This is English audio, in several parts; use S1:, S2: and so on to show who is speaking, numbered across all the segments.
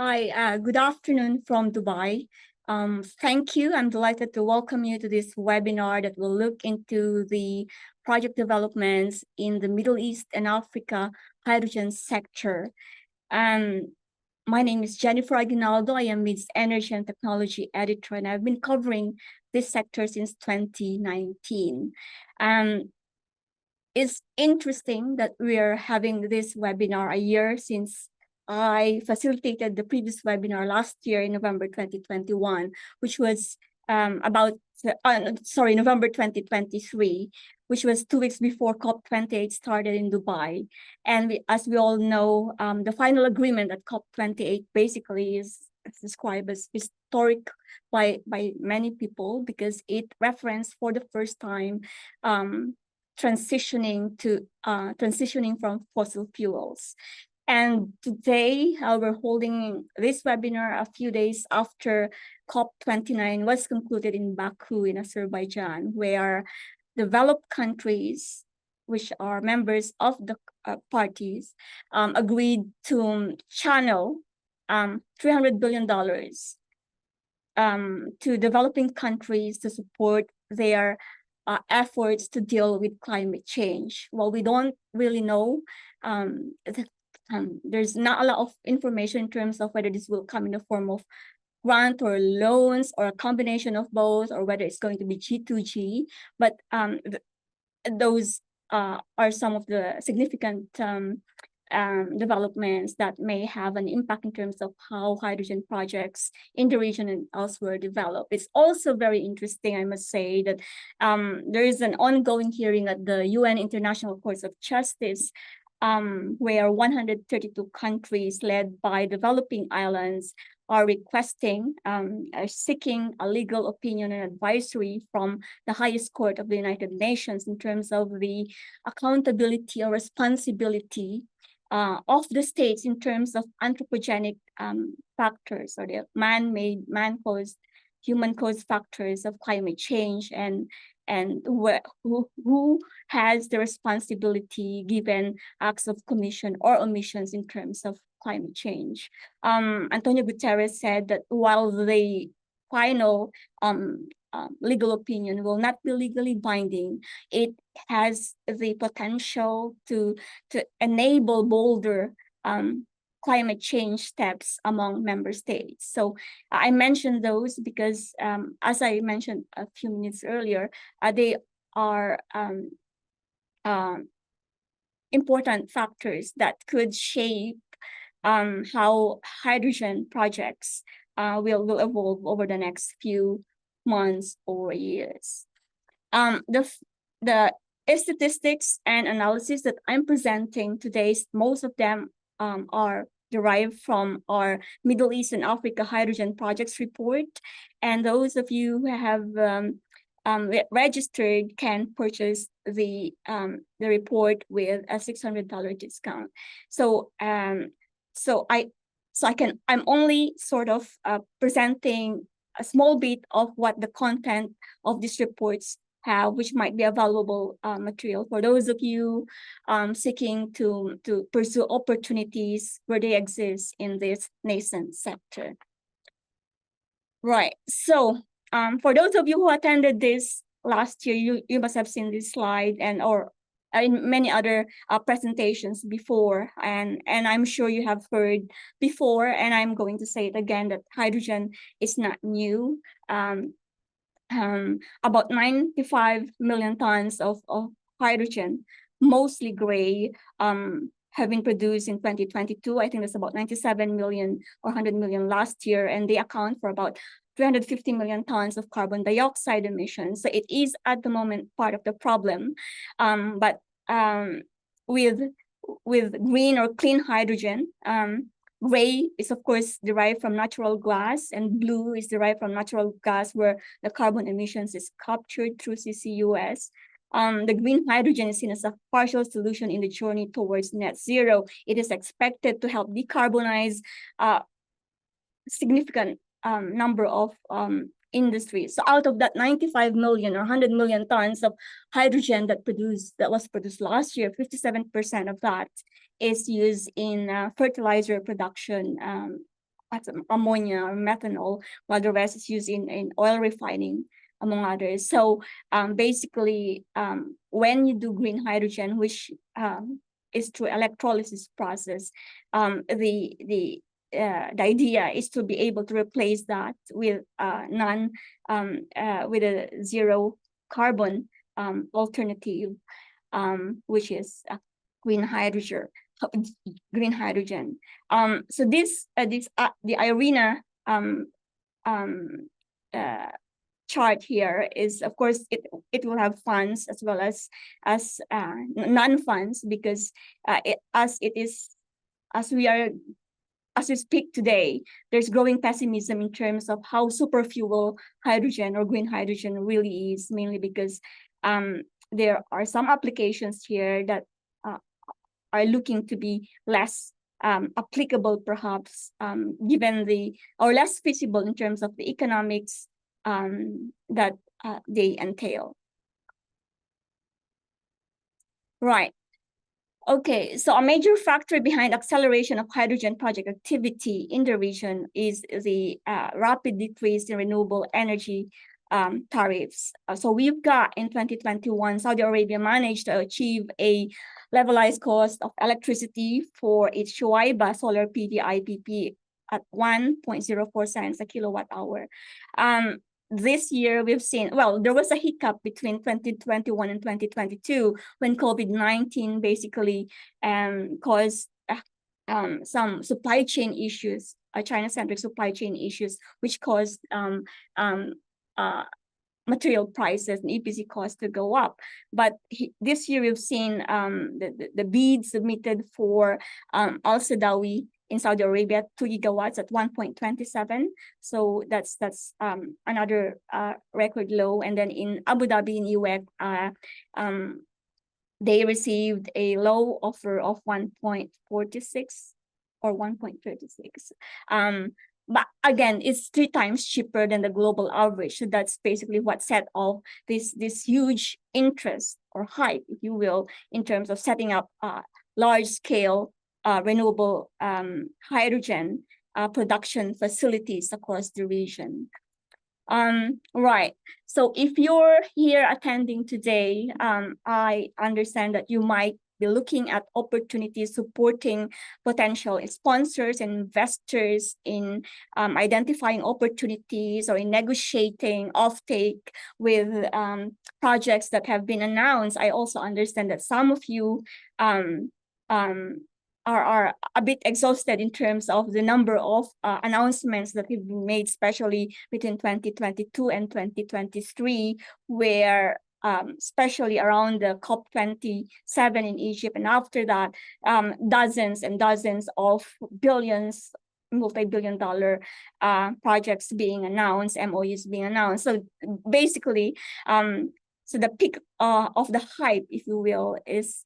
S1: Hi, good afternoon from Dubai. Thank you. I'm delighted to welcome you to this webinar that will look into the project developments in the Middle East and Africa hydrogen sector. My name is Jennifer Aguinaldo. I am MEED's Energy and Technology Editor, and I've been covering this sector since 2019. It's interesting that we are having this webinar a year since I facilitated the previous webinar last year in November 2021, which was November 2023, which was 2 weeks before COP28 started in Dubai. And as we all know, the final agreement at COP28 basically is described as historic by many people because it referenced for the first time transitioning from fossil fuels. And today we're holding this webinar a few days after COP29 was concluded in Baku in Azerbaijan, where developed countries, which are members of the parties, agreed to channel $300 billion to developing countries to support their efforts to deal with climate change. Well, we don't really know. There's not a lot of information in terms of whether this will come in the form of grant or loans or a combination of both, or whether it's going to be G2G. But those are some of the significant developments that may have an impact in terms of how hydrogen projects in the region and elsewhere develop. It's also very interesting, I must say, that there is an ongoing hearing at the UN International Court of Justice where 132 countries led by developing islands are requesting, seeking a legal opinion and advisory from the highest court of the United Nations in terms of the accountability or responsibility of the states in terms of anthropogenic factors, or the man-made, man-caused, human-caused factors of climate change, and who has the responsibility given acts of commission or omissions in terms of climate change. Antonio Guterres said that while the final legal opinion will not be legally binding, it has the potential to enable bolder climate change steps among member states. So I mentioned those because, as I mentioned a few minutes earlier, they are important factors that could shape how hydrogen projects will evolve over the next few months or years. The statistics and analysis that I'm presenting today, most of them are derived from our Middle East and Africa hydrogen projects report. And those of you who have registered can purchase the report with a $600 discount. I'm only sort of presenting a small bit of what the content of these reports have, which might be a valuable material for those of you seeking to pursue opportunities where they exist in this nascent sector. Right. So for those of you who attended this last year, you must have seen this slide or in many other presentations before, and I'm sure you have heard before, and I'm going to say it again, that hydrogen is not new. About 95 million tons of hydrogen, mostly gray, have been produced in 2022. I think it's about 97 million or 100 million last year, and they account for about 350 million tons of carbon dioxide emissions. So it is at the moment part of the problem. But with green or clean hydrogen, gray is of course derived from natural gas, and blue is derived from natural gas where the carbon emissions is captured through CCUS. The green hydrogen is seen as a partial solution in the journey towards net zero. It is expected to help decarbonize significant number of industries. So out of that 95 million or 100 million tons of hydrogen that was produced last year, 57% of that is used in fertilizer production ammonia or methanol, while the rest is used in oil refining, among others. So basically, when you do green hydrogen, which is through electrolysis process, the idea is to be able to replace that with with a zero carbon alternative, which is green hydrogen. Green hydrogen. So the IRENA chart here is, of course, it will have funds as well as non-funds, because as we speak today, there's growing pessimism in terms of how superfuel hydrogen or green hydrogen really is, mainly because there are some applications here that are looking to be less applicable, perhaps, given or less feasible in terms of the economics that they entail. Right. Okay, so a major factor behind acceleration of hydrogen project activity in the region is the rapid decrease in renewable energy tariffs. So we've got in 2021, Saudi Arabia managed to achieve a levelized cost of electricity for its Shuaiba solar PV IPP at 1.04 cents a kilowatt hour. This year we've seen, well, there was a hiccup between 2021 and 2022 when COVID-19 basically caused some supply chain issues, China-centric supply chain issues, which caused material prices and EPC costs to go up. But this year we've seen the bid submitted for Al Sadawi in Saudi Arabia, 2 gigawatts at 1.27. So that's another record low. And then in Abu Dhabi in UAE, they received a low offer of 1.46 or 1.36. But again, it's 3 times cheaper than the global average. So that's basically what set off this huge interest or hype, if you will, in terms of setting up large scale renewable hydrogen production facilities across the region. Right. So if you're here attending today, I understand that you might be looking at opportunities supporting potential sponsors and investors in identifying opportunities or in negotiating offtake with projects that have been announced. I also understand that some of you are a bit exhausted in terms of the number of announcements that have been made, especially between 2022 and 2023, where especially around the COP27 in Egypt, and after that, dozens and dozens of billions, multi-billion-dollar projects being announced, MOUs being announced. So basically, so the peak of the hype, if you will,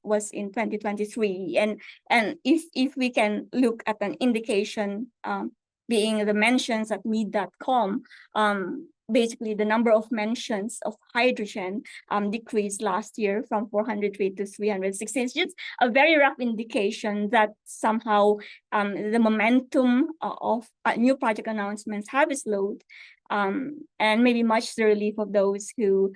S1: was in 2023, and if we can look at an indication, being the mentions at MEED.com, basically the number of mentions of hydrogen decreased last year from 403 to 316. It's just a very rough indication that somehow the momentum of new project announcements have slowed. And maybe much the relief of those who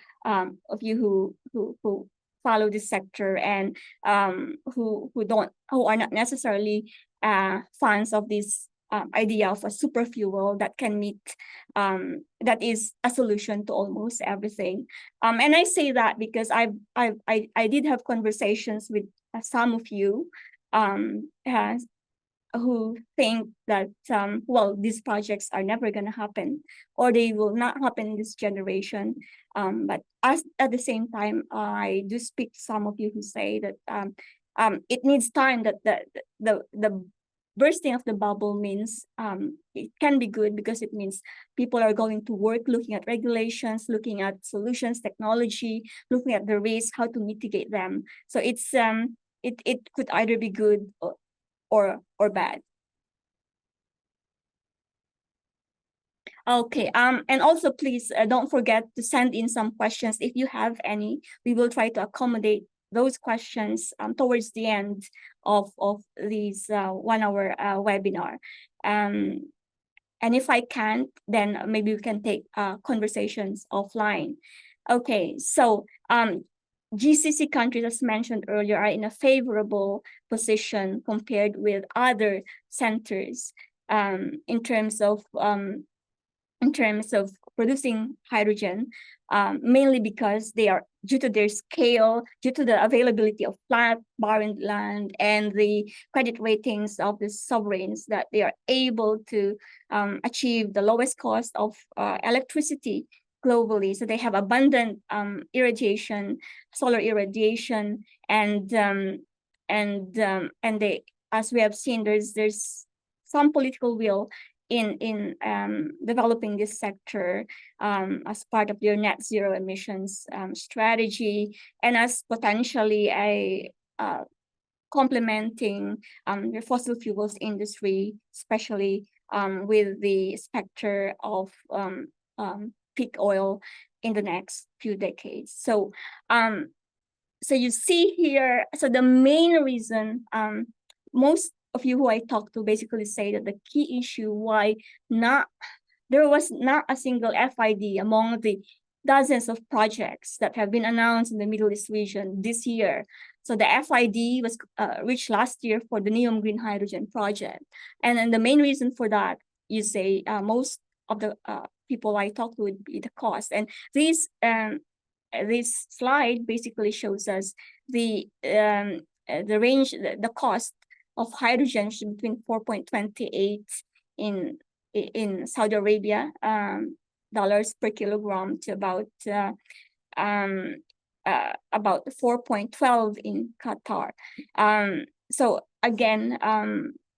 S1: follow this sector and who are not necessarily fans of this idea of a super fuel that can meet that is a solution to almost everything. And I say that because I did have conversations with some of you who think that well, these projects are never going to happen, or they will not happen in this generation. But at the same time, I do speak to some of you who say that it needs time, that the bursting of the bubble means it can be good because it means people are going to work looking at regulations, looking at solutions, technology, looking at the risk, how to mitigate them. So it's it could either be good or bad. Okay, and also please don't forget to send in some questions if you have any. We will try to accommodate those questions towards the end of this 1 hour webinar. And if I can't, then maybe we can take conversations offline. Okay, so GCC countries, as mentioned earlier, are in a favorable position compared with other centers in terms of producing hydrogen, mainly because they are, due to their scale, due to the availability of flat, barren land, and the credit ratings of the sovereigns, that they are able to achieve the lowest cost of electricity globally. So they have abundant irradiation, solar irradiation, and they, as we have seen, there's some political will in developing this sector as part of their net zero emissions strategy, and as potentially a complementing the fossil fuels industry, especially with the specter of peak oil in the next few decades. So you see here, so the main reason, most of you who I talked to basically say that the key issue why there was not a single FID among the dozens of projects that have been announced in the Middle East region this year. So the FID was reached last year for the NEOM Green Hydrogen project. And then the main reason for that, you say, most of the people I talked to would be the cost. And this slide basically shows us the range, the cost of hydrogen between 4.28 in Saudi Arabia dollars per kilogram to about 4.12 in Qatar. So again,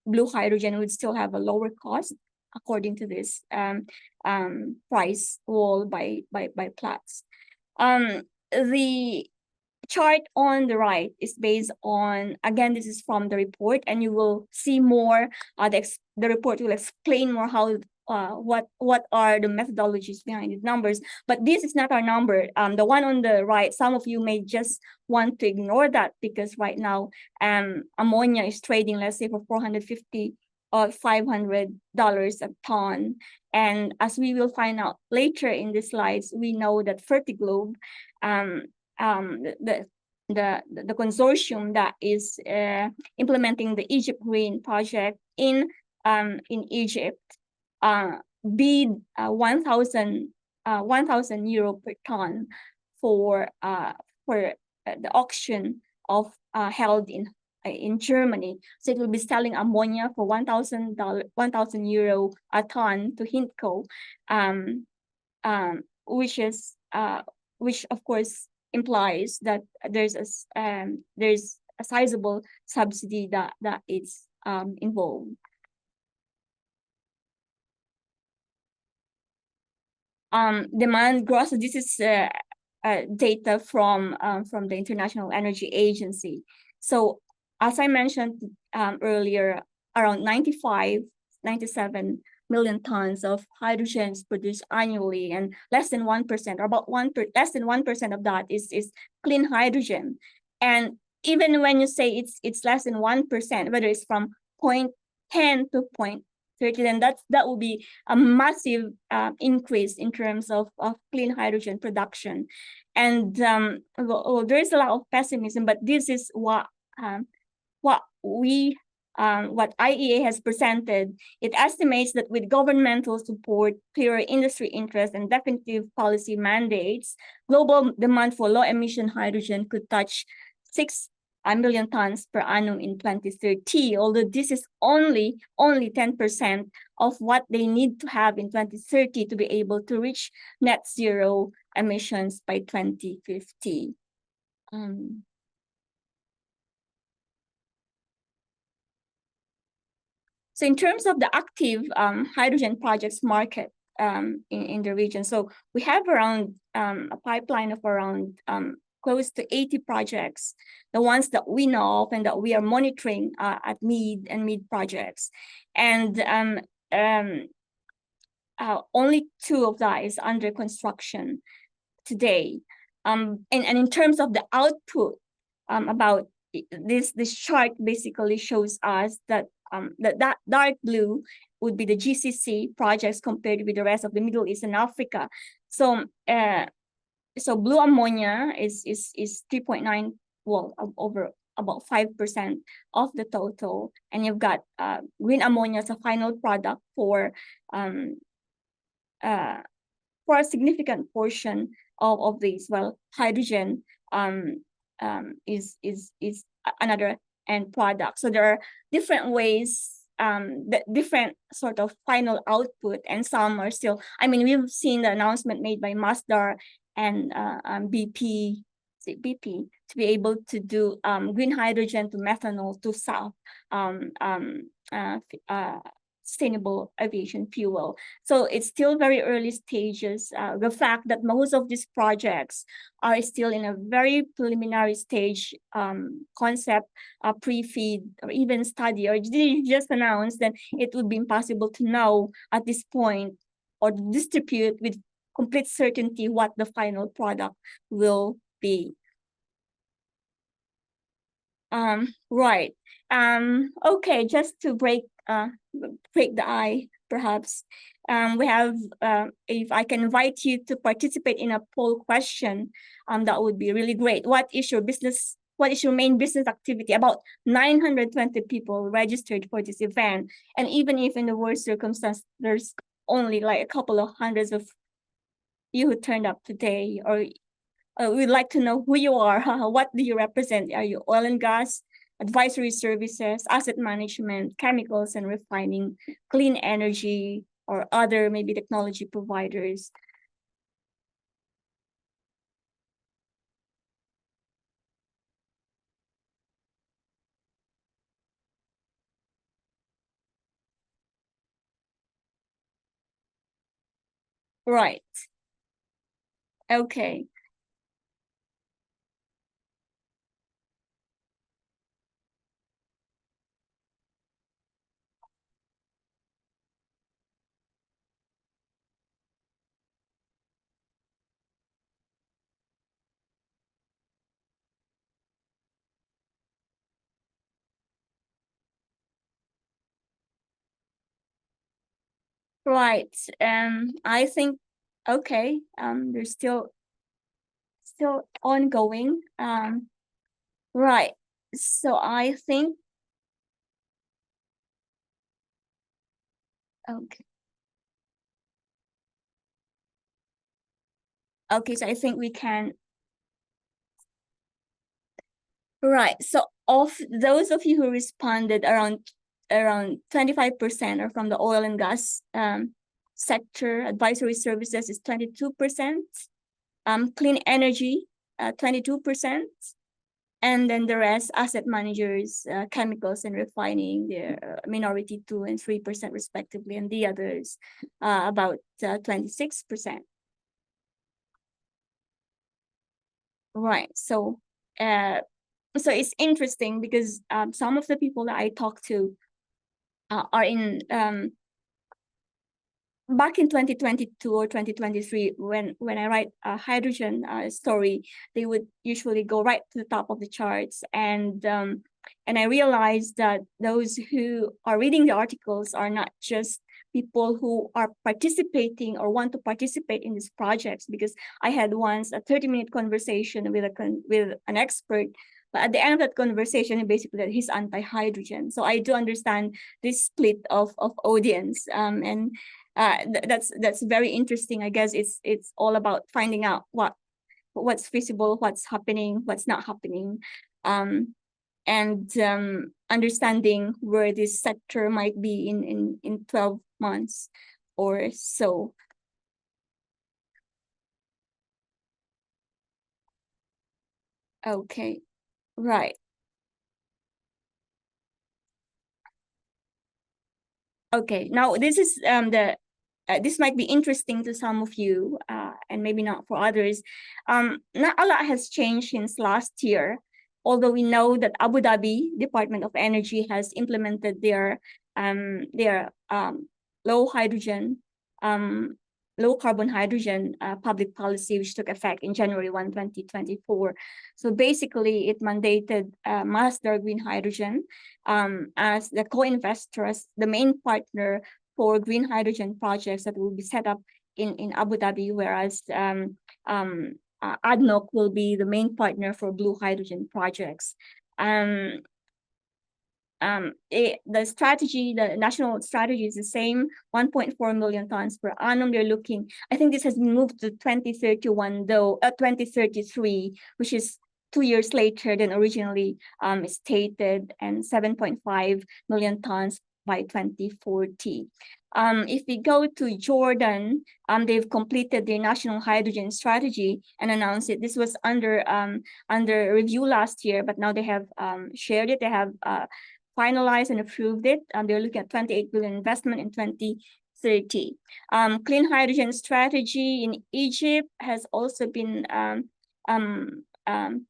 S1: blue hydrogen would still have a lower cost according to this price wall by Platts. The chart on the right is based on, again, this is from the report, and you will see more. The report will explain more how what are the methodologies behind these numbers. But this is not our number. The one on the right, some of you may just want to ignore that because right now ammonia is trading, let's say, for $450 or $500 a ton. And as we will find out later in the slides, we know that Fertiglobe, the consortium that is implementing the Egypt Green project in Egypt, bid 1,000 euro per ton for the auction of held in Germany. So it will be selling ammonia for €1,000 a ton to Hintco, which of course implies that there's a sizable subsidy that is involved. Demand growth. So this is data from the International Energy Agency. So as I mentioned earlier, around 97 million tons of hydrogen is produced annually, and less than 1%, or about less than 1% of that is clean hydrogen. And even when you say it's less than 1%, whether it's from 0.10 to 0.30, then that will be a massive increase in terms of clean hydrogen production. And well, there's a lot of pessimism, but this is what IEA has presented. It estimates that with governmental support, clearer industry interest, and definitive policy mandates, global demand for low-emission hydrogen could touch 6 million tons per annum in 2030, although this is only 10% of what they need to have in 2030 to be able to reach net zero emissions by 2050. So in terms of the active hydrogen projects market in the region, so we have around a pipeline of around close to 80 projects, the ones that we know of and that we are monitoring at MEED and MEED projects. And only 2 of that is under construction today. And in terms of the output, about this chart basically shows us that that dark blue would be the GCC projects compared with the rest of the Middle East and Africa. So so blue ammonia is 3.9, well, over about 5% of the total, and you've got green ammonia as a final product for a significant portion of these. Well, hydrogen is another end product. So there are different ways, the different sort of final output, and some are still. I mean, we've seen the announcement made by Masdar and BP to be able to do green hydrogen to methanol to SAF, sustainable aviation fuel. So it's still very early stages. The fact that most of these projects are still in a very preliminary stage, concept, pre-feed, or even study, or just announced, then it would be impossible to know at this point or distribute with complete certainty what the final product will be. Right. Okay, just to break the eye, perhaps. We have, if I can invite you to participate in a poll question, that would be really great. What is your main business activity? About 920 people registered for this event. And even if in the worst circumstance, there's only like a couple of hundreds of you who turned up today, or we'd like to know who you are. What do you represent? Are you oil and gas, advisory services, asset management, chemicals and refining, clean energy, or other maybe technology providers? Right. Okay. Right. I think, okay, they're still ongoing. Right. So I think, okay. Okay, so I think we can. Right. So of those of you who responded, around 25% are from the oil and gas sector. Advisory services is 22%. Clean energy, 22%. And then the rest, asset managers, chemicals and refining, they're minority 2% and 3% respectively, and the others about 26%. Right. So so it's interesting because some of the people that I talk to are in back in 2022 or 2023, when I write a hydrogen story, they would usually go right to the top of the charts, and I realized that those who are reading the articles are not just people who are participating or want to participate in these projects, because I had once a 30-minute conversation with an expert, but at the end of that conversation, basically that he's anti-hydrogen. So I do understand this split of audience, and that's very interesting. I guess it's all about finding out what's feasible, what's happening, what's not happening, and understanding where this sector might be in 12 months or so. Okay, right. Okay, now this is this might be interesting to some of you, and maybe not for others. Not a lot has changed since last year, although we know that Abu Dhabi Department of Energy has implemented their low hydrogen low carbon hydrogen public policy, which took effect in January 1, 2024. So basically, it mandated Masdar Green Hydrogen as the co-investor, as the main partner for green hydrogen projects that will be set up in Abu Dhabi, whereas ADNOC will be the main partner for blue hydrogen projects. The strategy, the national strategy is the same, 1.4 million tons per annum. They're looking, I think this has been moved to 2031, though, 2033, which is 2 years later than originally stated, and 7.5 million tons by 2040. If we go to Jordan, they've completed their national hydrogen strategy and announced it. This was under review last year, but now they have shared it. They have finalized and approved it. They're looking at 28 billion investment in 2030. Clean hydrogen strategy in Egypt has also been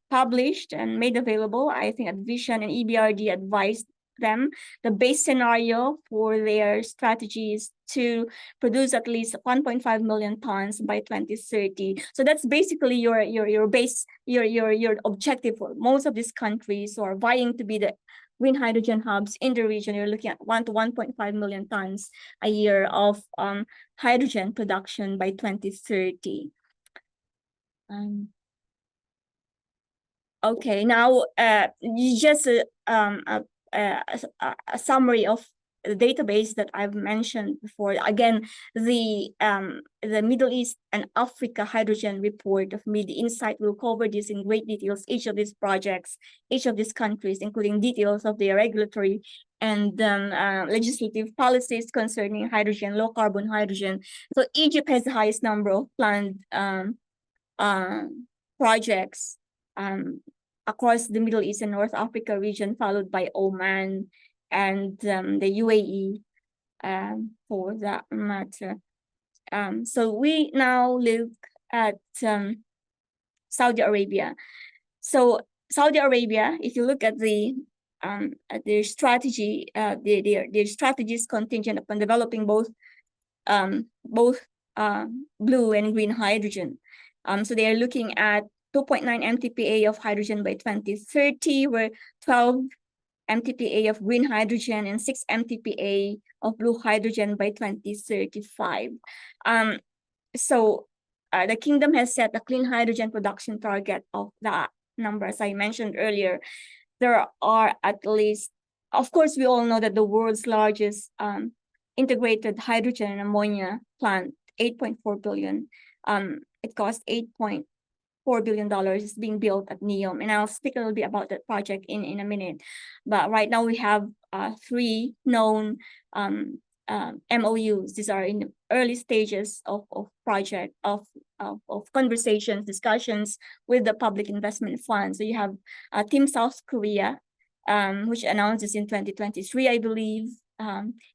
S1: published and made available. I think Vision and EBRD advised them. The base scenario for their strategy is to produce at least 1.5 million tons by 2030. So that's basically your base, your objective for most of these countries who are vying to be the green hydrogen hubs in the region. You're looking at 1 to 1.5 million tons a year of hydrogen production by 2030. Okay, now just a summary of the database that I've mentioned before. Again, the Middle East and Africa Hydrogen Report of MEED Insight will cover this in great details, each of these projects, each of these countries, including details of their regulatory and legislative policies concerning hydrogen, low carbon hydrogen. So Egypt has the highest number of planned projects across the Middle East and North Africa region, followed by Oman and the UAE for that matter. So we now look at Saudi Arabia. So Saudi Arabia, if you look at their strategy, their strategy is contingent upon developing both blue and green hydrogen. So they are looking at 2.9 MTPA of hydrogen by 2030, where 12 MTPA of green hydrogen and 6 MTPA of blue hydrogen by 2035. So the kingdom has set a clean hydrogen production target of that number. As I mentioned earlier, there are at least, of course, we all know that the world's largest integrated hydrogen and ammonia plant, 8.4 billion. It cost $8.4 billion is being built at NEOM. And I'll speak a little bit about that project in a minute. But right now we have 3 known MOUs. These are in the early stages of project, of conversations, discussions with the public investment fund. So you have Team South Korea, which announced this in 2023, I believe.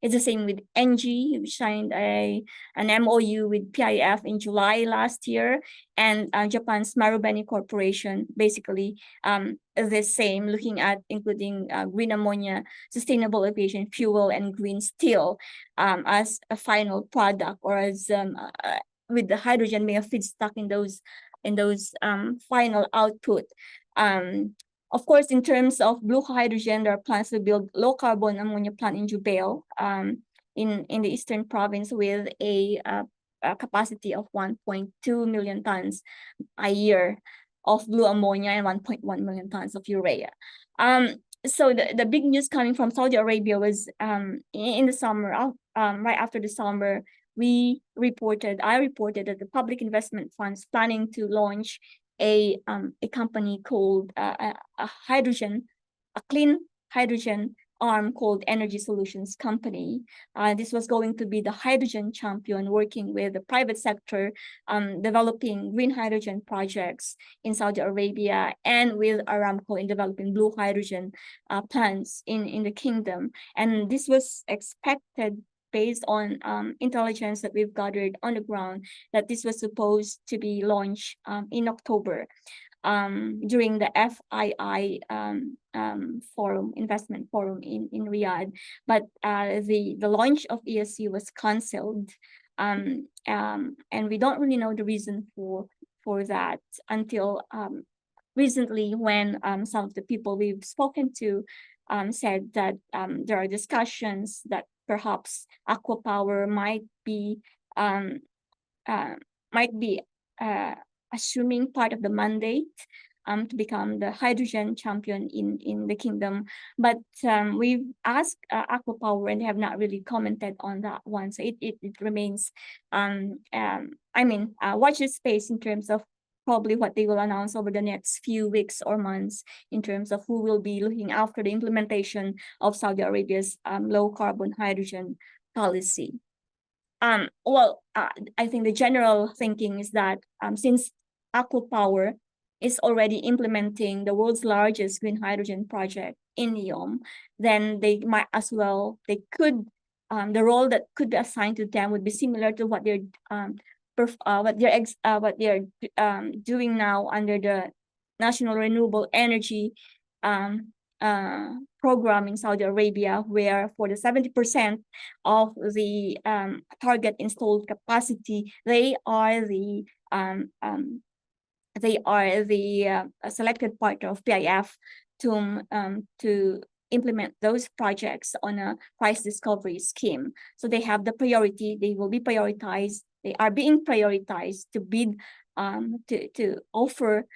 S1: It's the same with NG, which signed an MOU with PIF in July last year, and Japan's Marubeni Corporation, basically the same, looking at including green ammonia, sustainable aviation fuel, and green steel as a final product, or as with the hydrogen being a feedstock in those final output. Of course, in terms of blue hydrogen, there are plans to build low carbon ammonia plant in Jubail in the eastern province with a capacity of 1.2 million tons a year of blue ammonia and 1.1 million tons of urea. So the big news coming from Saudi Arabia was in the summer, right after the summer, I reported that the public investment funds planning to launch a company called a clean hydrogen arm called Energy Solutions Company. This was going to be the hydrogen champion, working with the private sector, developing green hydrogen projects in Saudi Arabia, and with Aramco in developing blue hydrogen plants in the kingdom. And this was expected based on intelligence that we've gathered on the ground, that this was supposed to be launched in October during the FII investment forum in Riyadh. But the launch of ESC was canceled And we don't really know the reason for that until recently, when some of the people we've spoken to said that there are discussions that perhaps aqua power um, uh, might be uh, assuming part of the mandate to become the hydrogen champion in the kingdom. But we've asked Aqua Power and they have not really commented on that one. So it remains, watch this space in terms of probably what they will announce over the next few weeks or months in terms of who will be looking after the implementation of Saudi Arabia's low carbon hydrogen policy. I think the general thinking is that since Aqua Power is already implementing the world's largest green hydrogen project in NEOM, then they might as well, the role that could be assigned to them would be similar to what they're doing now under the National Renewable Energy um, program in Saudi Arabia, where for the 70% of the target installed capacity, they are the selected partner of PIF to implement those projects on a price discovery scheme. So they have the priority. They will be prioritized. They are being prioritized to bid to offer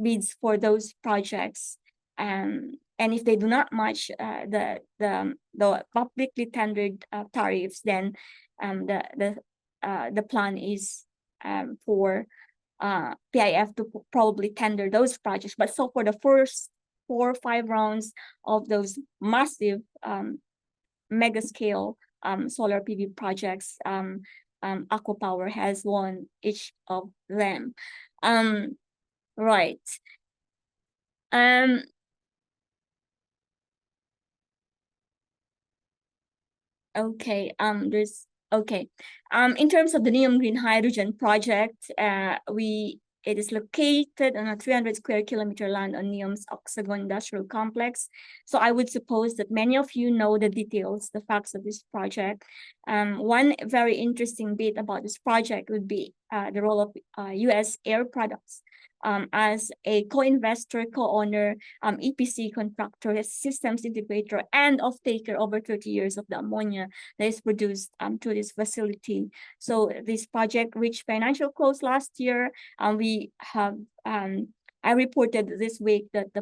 S1: bids for those projects. And if they do not match the publicly tendered tariffs, then the plan is for PIF to probably tender those projects. But so for the first 4 or 5 rounds of those massive mega scale solar PV projects, Aqua Power has won each of them. Right. Okay. In terms of the Neom Green Hydrogen project, it is located on a 300 square kilometer land on Neom's Oxagon Industrial Complex. So I would suppose that many of you know the details, the facts of this project. One very interesting bit about this project would be the role of U.S. Air Products as a co-investor, co-owner, EPC contractor, systems integrator, and off-taker over 30 years of the ammonia that is produced through this facility. So this project reached financial close last year. I reported this week that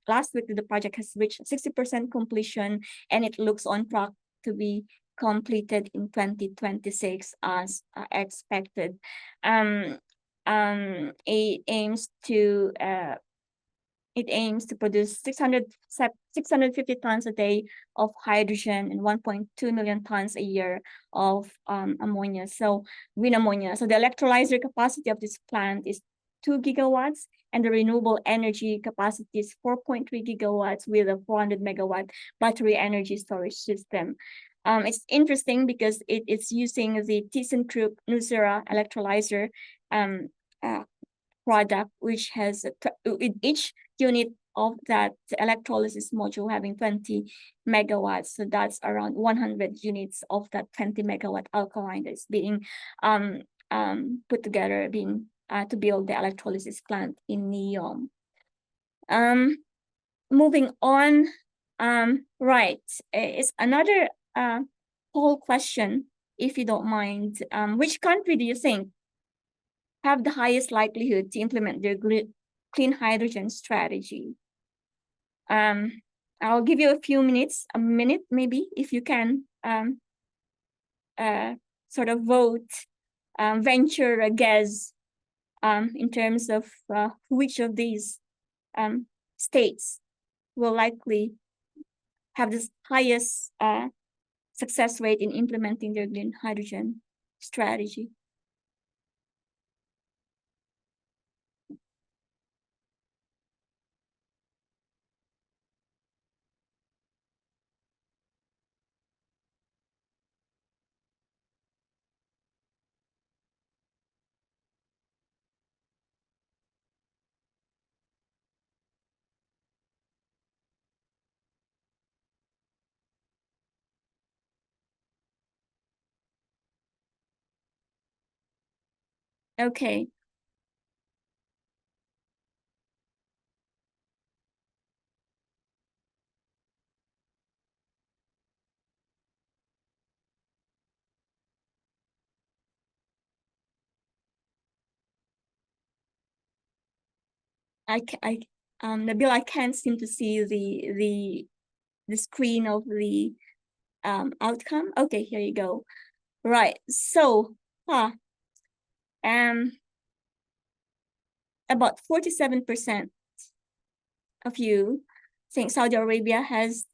S1: last week the project has reached 60% completion, and it looks on track to be completed in 2026 as expected. It aims to produce 650 tons a day of hydrogen and 1.2 million tons a year of ammonia, so green ammonia. So the electrolyzer capacity of this plant is 2 gigawatts, and the renewable energy capacity is 4.3 gigawatts with a 400 megawatt battery energy storage system. It's interesting because it's using the ThyssenKrupp Nucera electrolyzer product, which has with each unit of that electrolysis module having 20 megawatts. So that's around 100 units of that 20 megawatt alkaline that's being put together, to build the electrolysis plant in NEOM. Moving on, right, it's another poll question, if you don't mind. Which country do you think have the highest likelihood to implement their clean hydrogen strategy? I'll give you a minute maybe, if you can sort of vote, venture a guess in terms of which of these states will likely have the highest success rate in implementing their green hydrogen strategy. Okay. Nabil, I can't seem to see the screen of the outcome. Okay, here you go. Right. So, um, about 47% of you think Saudi Arabia has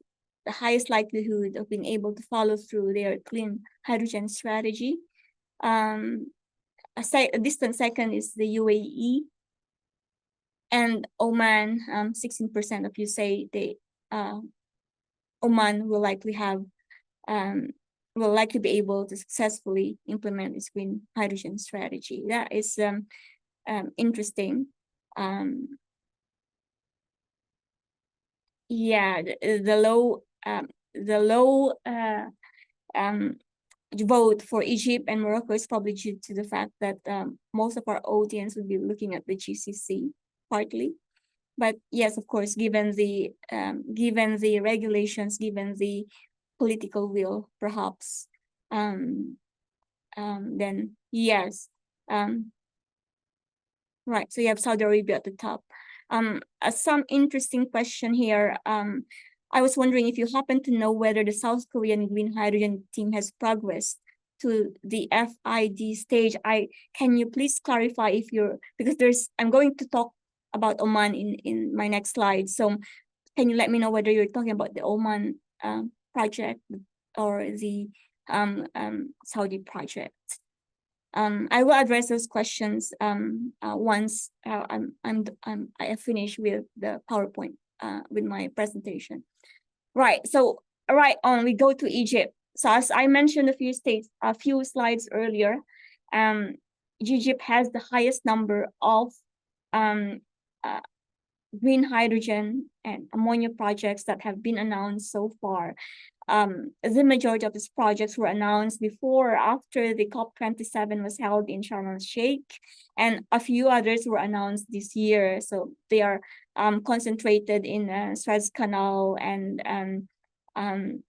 S1: the highest likelihood of being able to follow through their clean hydrogen strategy. A distant second is the UAE, and Oman. 16% of you say Oman will likely be able to successfully implement its green hydrogen strategy. That is interesting. Yeah, the low vote for Egypt and Morocco is probably due to the fact that most of our audience would be looking at the GCC partly. But yes, of course, given the regulations, given the political will, perhaps, then yes. Right. So you have Saudi Arabia at the top. Some interesting question here. I was wondering if you happen to know whether the South Korean green hydrogen team has progressed to the FID stage. Can you please clarify if you're, because I'm going to talk about Oman in my next slide. So can you let me know whether you're talking about the Oman project or the Saudi project? I will address those questions once I finish with the PowerPoint with my presentation. Right. So right on, we go to Egypt. So as I mentioned a few slides earlier, Egypt has the highest number of green hydrogen and ammonia projects that have been announced so far. The majority of these projects were announced before or after the COP27 was held in Sharm el-Sheikh, and a few others were announced this year. So they are concentrated in Suez Canal and in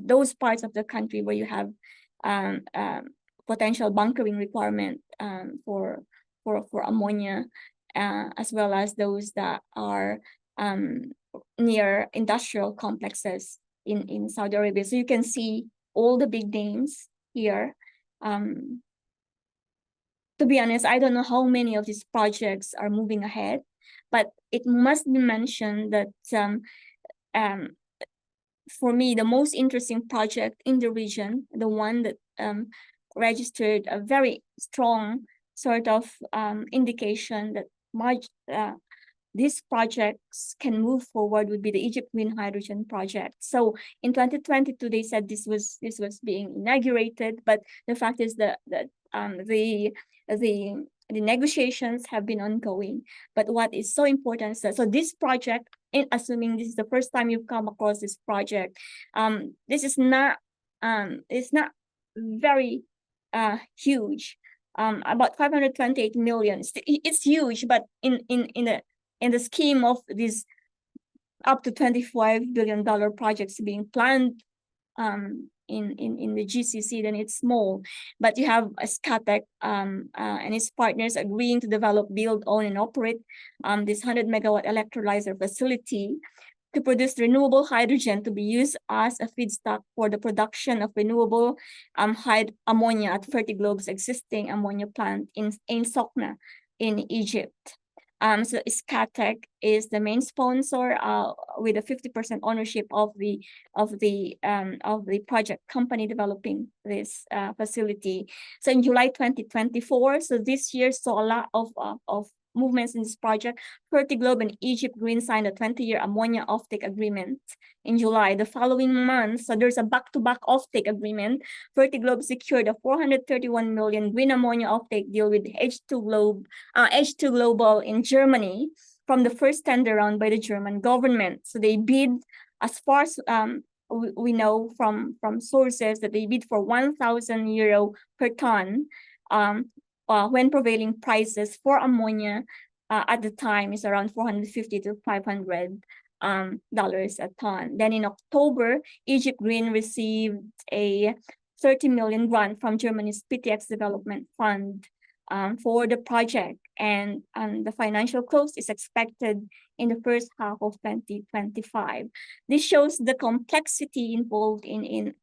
S1: those parts of the country where you have potential bunkering requirement for ammonia, as well as those that are near industrial complexes in Saudi Arabia. So you can see all the big names here. To be honest, I don't know how many of these projects are moving ahead, but it must be mentioned that for me, the most interesting project in the region, the one that registered a very strong sort of indication that these projects can move forward would be the Egypt Green Hydrogen Project. So in 2022, they said this was being inaugurated, but the fact is that the negotiations have been ongoing. But what is so important is that, so this project, assuming this is the first time you've come across this project, this is not it's not very huge. About 528 million. It's huge, but in the scheme of these up to $25 billion projects being planned in the GCC, then it's small. But you have Scatec and its partners agreeing to develop, build, own, and operate this 100 megawatt electrolyzer facility to produce renewable hydrogen to be used as a feedstock for the production of renewable ammonia at Fertiglobe's existing ammonia plant in Sokna in Egypt. So Scatec is the main sponsor with a 50% ownership of the project company developing this facility. So in July 2024, so this year saw a lot of movements in this project. Fertiglobe and Egypt Green signed a 20-year ammonia offtake agreement in July. The following month, so there's a back-to-back offtake agreement. Fertiglobe secured a 431 million green ammonia offtake deal with H2 Global in Germany from the first tender round by the German government. So they bid as far as we know from sources that they bid for 1,000 euro per ton, when prevailing prices for ammonia at the time is around 450 to 500 dollars a ton. Then in October, Egypt Green received a 30 million grant from Germany's PTX Development Fund for the project, and the financial close is expected in the first half of 2025. This shows the complexity involved in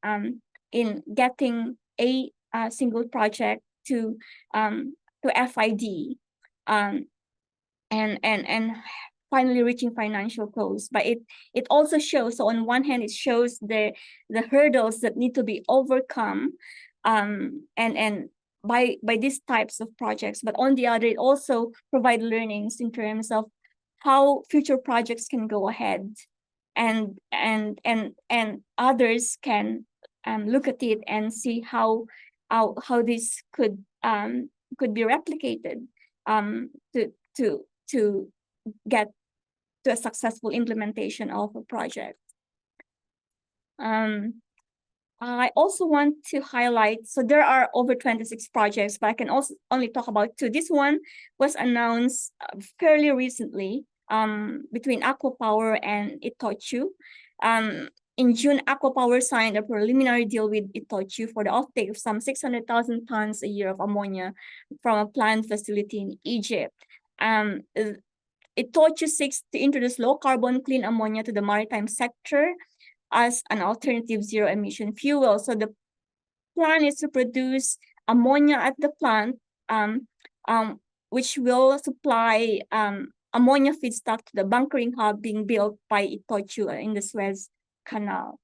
S1: getting a single project to FID, and finally reaching financial close. But it also shows, so on one hand, it shows the hurdles that need to be overcome, and by these types of projects. But on the other, it also provide learnings in terms of how future projects can go ahead, and others can look at it and see how this could be replicated to get to a successful implementation of a project. I also want to highlight, so there are over 26 projects, but I can also only talk about 2. This one was announced fairly recently between Aqua Power and Itochu. In June, Aqua Power signed a preliminary deal with Itochu for the offtake of some 600,000 tons a year of ammonia from a planned facility in Egypt. Itochu seeks to introduce low-carbon clean ammonia to the maritime sector as an alternative zero-emission fuel. So the plan is to produce ammonia at the plant, which will supply ammonia feedstock to the bunkering hub being built by Itochu in the Suez Canal.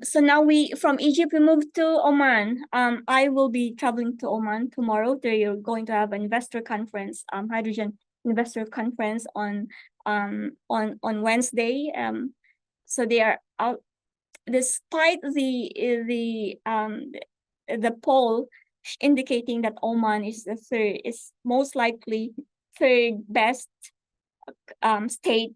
S1: So now from Egypt, we move to Oman. I will be traveling to Oman tomorrow. They're going to have an investor conference, hydrogen investor conference on Wednesday. So they are out, despite the poll indicating that Oman is most likely third best state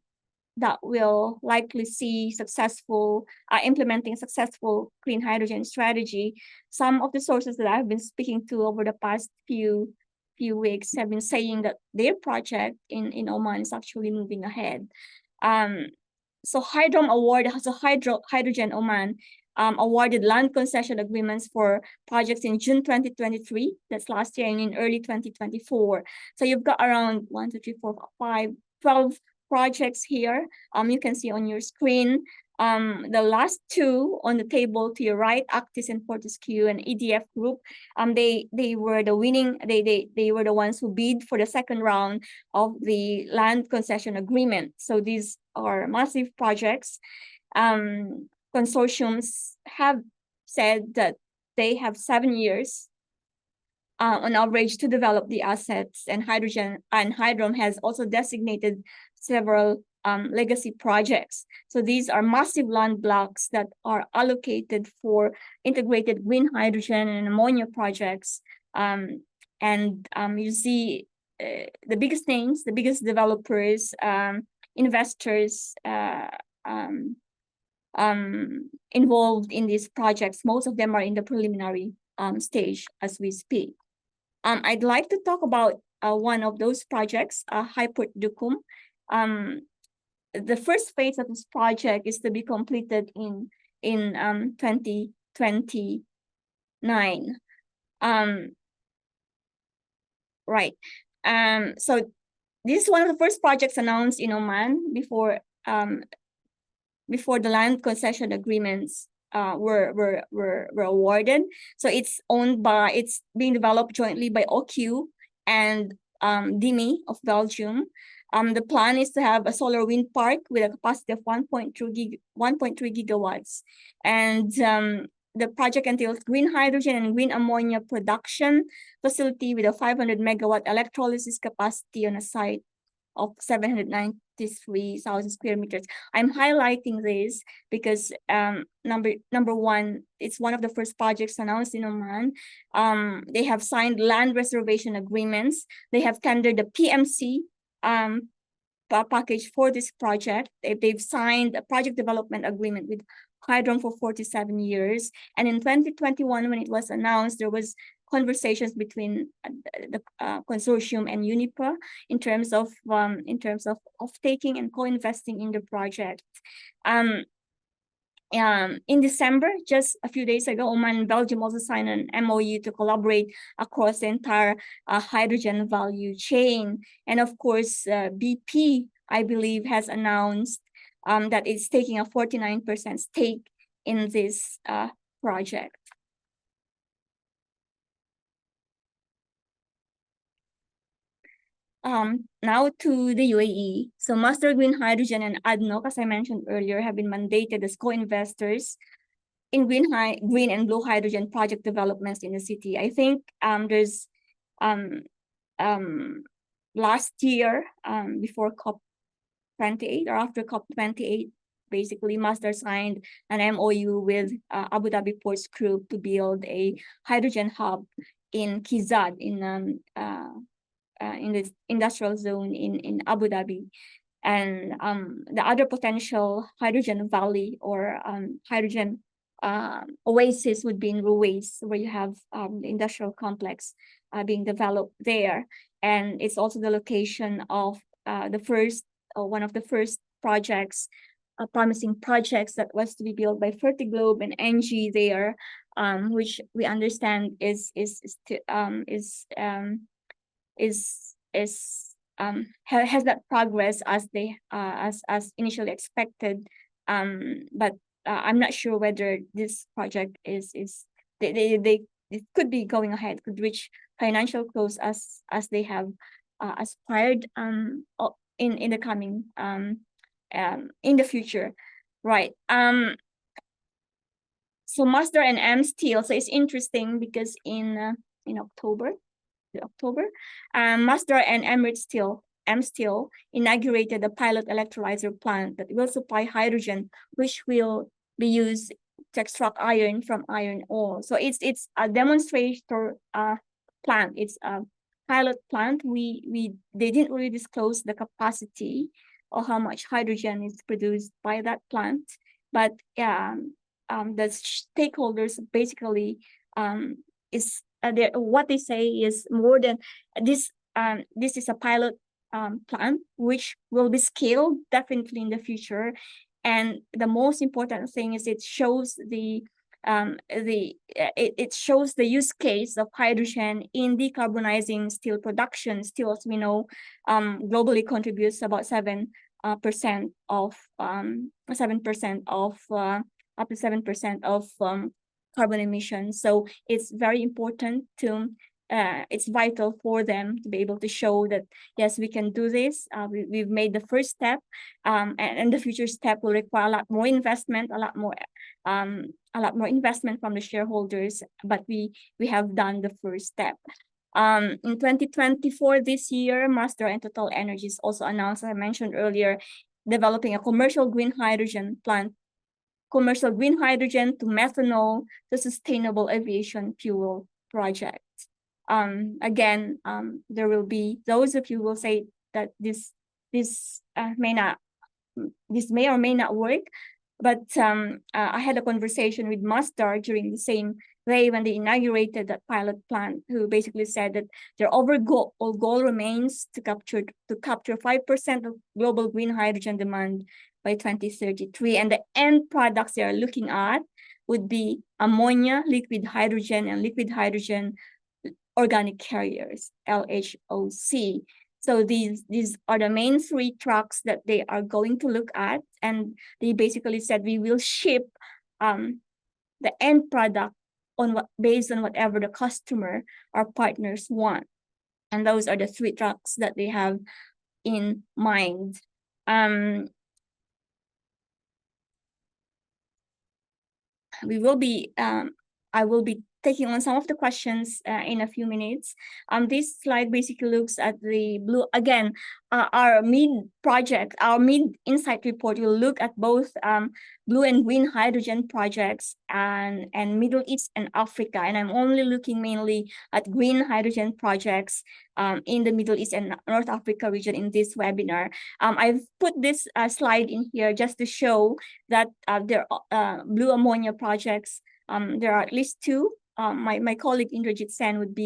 S1: that will likely see successful implementing successful clean hydrogen strategy. Some of the sources that I've been speaking to over the past few weeks have been saying that their project in Oman is actually moving ahead. So Hydrogen Oman awarded land concession agreements for projects in June 2023, that's last year, and in early 2024. So you've got around 12 projects here. You can see on your screen. The last 2 on the table to your right, Actis and Fortescue and EDF Group, they were the winning. They were the ones who bid for the second round of the land concession agreement. So these are massive projects. Consortiums have said that they have 7 years on average to develop the assets, and Hydrom has also designated several legacy projects. So these are massive land blocks that are allocated for integrated green hydrogen and ammonia projects. You see the biggest names, the biggest developers, investors involved in these projects. Most of them are in the preliminary stage as we speak. I'd like to talk about one of those projects, Hyport Dukum. The first phase of this project is to be completed in 2029. Right. So this is one of the first projects announced in Oman before the land concession agreements were awarded. So it's being developed jointly by OQ and DIMI of Belgium. The plan is to have a solar wind park with a capacity of 1.3 gigawatts. And the project entails green hydrogen and green ammonia production facility with a 500 megawatt electrolysis capacity on a site of 793,000 square meters. I'm highlighting this because number one, it's one of the first projects announced in Oman. They have signed land reservation agreements. They have tendered the PMC package for this project. They've signed a project development agreement with Hydron for 47 years. And in 2021, when it was announced, there was conversations between the consortium and Unipa in terms of taking and co-investing in the project. In December, just a few days ago, Oman and Belgium also signed an MOU to collaborate across the entire hydrogen value chain. And of course, BP, I believe, has announced that it's taking a 49% stake in this project. Now to the UAE. So Master Green Hydrogen and ADNOC, as I mentioned earlier, have been mandated as co-investors in green and blue hydrogen project developments in the city. I think there's last year, before COP28 or after COP28, basically Master signed an MOU with Abu Dhabi Ports Group to build a hydrogen hub in Kizad in the industrial zone in Abu Dhabi. And the other potential hydrogen valley or hydrogen oasis would be in Ruwais, where you have the industrial complex being developed there. And it's also the location of one of the first projects, promising projects that was to be built by Fertiglobe and Engie there, which we understand has that progress as they as initially expected, but I'm not sure whether this project it could be going ahead, could reach financial close as they have aspired in the coming in the future, right? So Master and M Steel. So it's interesting because in October, Master and M Steel inaugurated a pilot electrolyzer plant that will supply hydrogen, which will be used to extract iron from iron ore. So it's a demonstrator plant. It's a pilot plant. They didn't really disclose the capacity or how much hydrogen is produced by that plant, but the stakeholders basically what they say is more than this. This is a pilot plant which will be scaled definitely in the future, and the most important thing is it shows the use case of hydrogen in decarbonizing steel production. Steel, as we know, globally contributes about 7% of up to 7% of carbon emissions. So it's very important to it's vital for them to be able to show that yes, we can do this. We've made the first step, and the future step will require a lot more investment, a lot more investment from the shareholders. But we have done the first step. In 2024, this year, Master and Total Energies also announced, as I mentioned earlier, developing a commercial green hydrogen plant. Commercial green hydrogen to methanol to sustainable aviation fuel project. Again, there will be those of you who will say that this may or may not work, but I had a conversation with Master during the same day when they inaugurated that pilot plant, who basically said that their overall goal remains to capture 5% of global green hydrogen demand by 2033, and the end products they are looking at would be ammonia, liquid hydrogen, and liquid hydrogen organic carriers, LHOC. So these are the main three tracks that they are going to look at, and they basically said we will ship the end product based on whatever the customer or partners want, and those are the three tracks that they have in mind. We will be I will be taking on some of the questions in a few minutes. This slide basically looks at the blue, again, our MEED project, our MEED Insight Report will look at both blue and green hydrogen projects and Middle East and Africa. And I'm only looking mainly at green hydrogen projects in the Middle East and North Africa region in this webinar. I've put this slide in here just to show that there are blue ammonia projects. There are at least two. My colleague Indrajit Sen would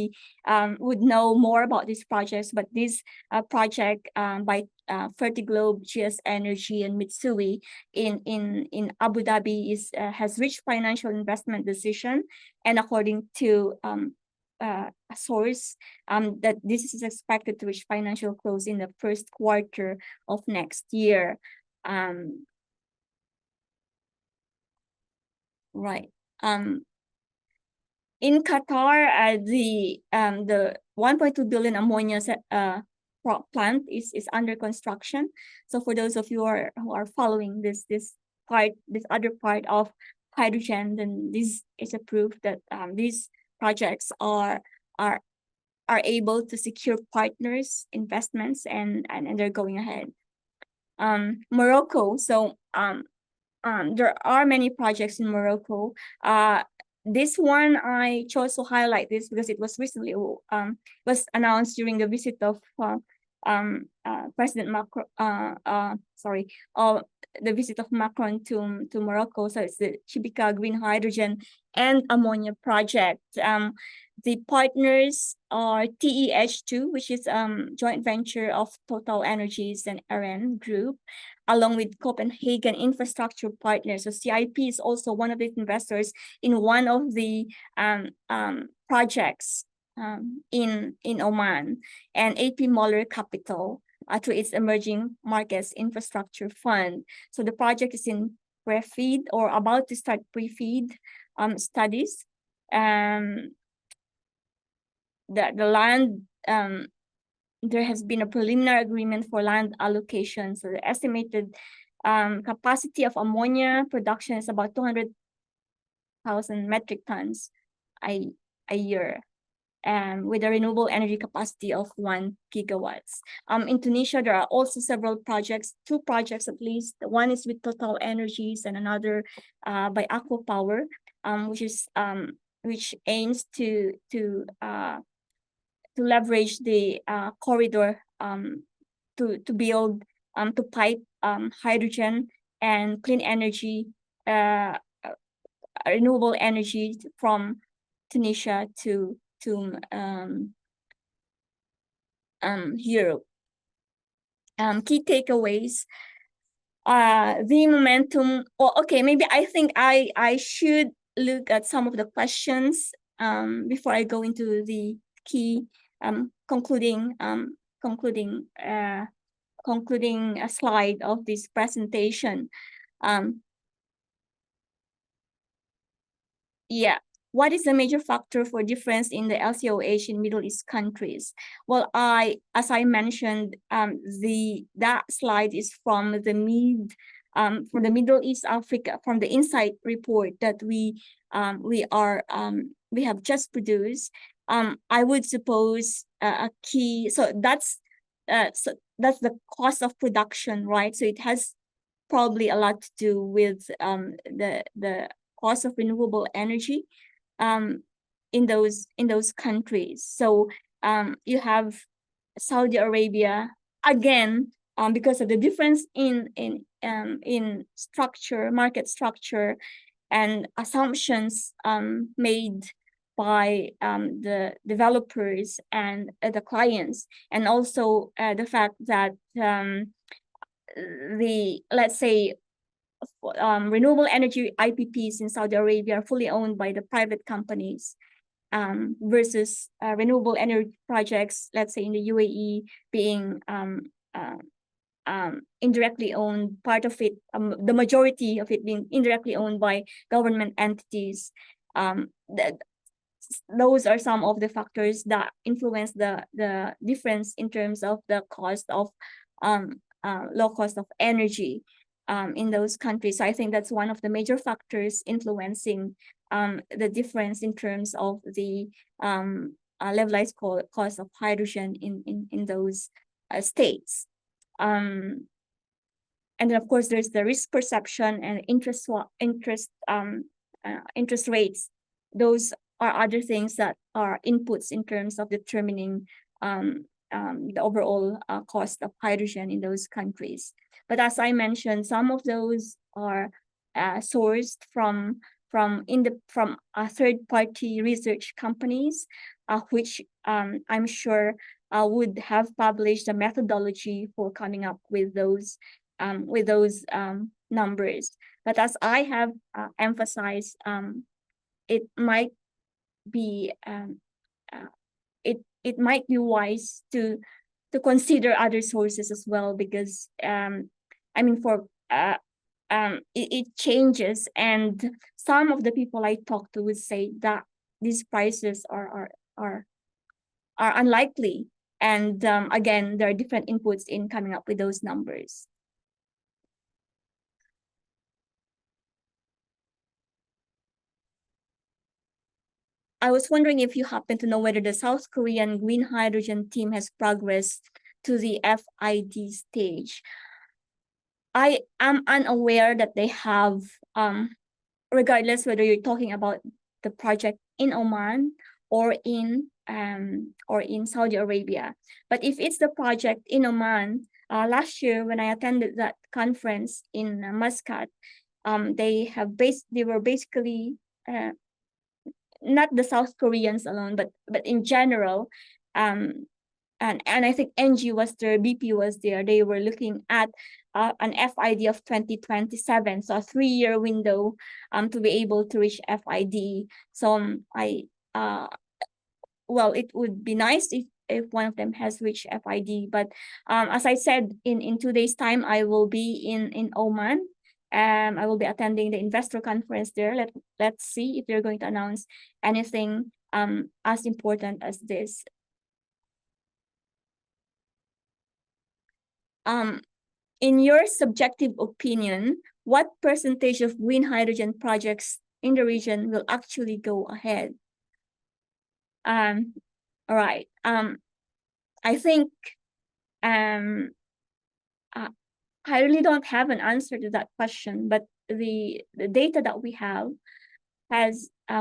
S1: know more about these projects, but this project by Fertiglobe, GS Energy, and Mitsui in Abu Dhabi has reached financial investment decision, and according to a source, that this is expected to reach financial close in the first quarter of next year. Right. In Qatar, the 1.2 billion ammonia plant is under construction. So for those of you who are following this other part of hydrogen, then this is a proof that these projects are able to secure partners, investments, and they're going ahead. Morocco. So there are many projects in Morocco. This one I chose to highlight this because it was recently was announced during the visit of President Macron. The visit of Macron to Morocco. So it's the Chibika Green Hydrogen and Ammonia project. The partners are TEH2, which is joint venture of Total Energies and Aren Group, along with Copenhagen Infrastructure Partners. So CIP is also one of the investors in one of the projects in Oman, and AP Moller Capital through its Emerging Markets Infrastructure Fund. So the project is in pre-FEED or about to start pre-FEED studies. The land, there has been a preliminary agreement for land allocation. So the estimated capacity of ammonia production is about 200,000 metric tons a year, with a renewable energy capacity of 1 gigawatts. In Tunisia, there are also several projects, 2 projects at least. One is with Total Energies and another by Aqua Power, which aims to leverage the corridor to build to pipe hydrogen and clean energy, renewable energy from Tunisia to Europe. Key takeaways. The momentum. Okay, maybe I think I should look at some of the questions before I go into the key concluding a slide of this presentation. Yeah. What is the major factor for difference in the LCOH in Middle East countries? Well, as I mentioned, that slide is from the MEED, from the Middle East Africa, from the Insight report that we have just produced. I would suppose a key. So that's the cost of production, right? So it has probably a lot to do with the cost of renewable energy in those countries. So you have Saudi Arabia again, because of the difference in structure, market structure, and assumptions made by the developers and the clients, and also the fact that let's say renewable energy IPPs in Saudi Arabia are fully owned by the private companies, versus renewable energy projects, let's say in the UAE, being indirectly owned, part of it, the majority of it being indirectly owned by government entities. Those are some of the factors that influence the difference in terms of the cost of low cost of energy in those countries. So I think that's one of the major factors influencing the difference in terms of the levelized cost of hydrogen in those states. And then of course there's the risk perception and interest rates. Those are other things that are inputs in terms of determining the overall cost of hydrogen in those countries. But as I mentioned, some of those are sourced from third-party research companies, which I'm sure would have published a methodology for coming up with those numbers. But as I have emphasized, it might be it might be wise to consider other sources as well, because I mean it changes, and some of the people I talk to would say that these prices are unlikely, and again there are different inputs in coming up with those numbers. I was wondering if you happen to know whether the South Korean green hydrogen team has progressed to the FID stage. I am unaware that they have, regardless whether you're talking about the project in Oman or in Saudi Arabia. But if it's the project in Oman, last year when I attended that conference in Muscat, they were basically not the South Koreans alone, but in general, and I think NG was there, BP was there. They were looking at an FID of 2027, so a 3-year window to be able to reach FID. So well, it would be nice if one of them has reached FID. But as I said, in 2 days' time, I will be in Oman. I will be attending the investor conference there. Let's see if they're going to announce anything as important as this. In your subjective opinion, what percentage of green hydrogen projects in the region will actually go ahead? All right. I think I really don't have an answer to that question, but the data that we have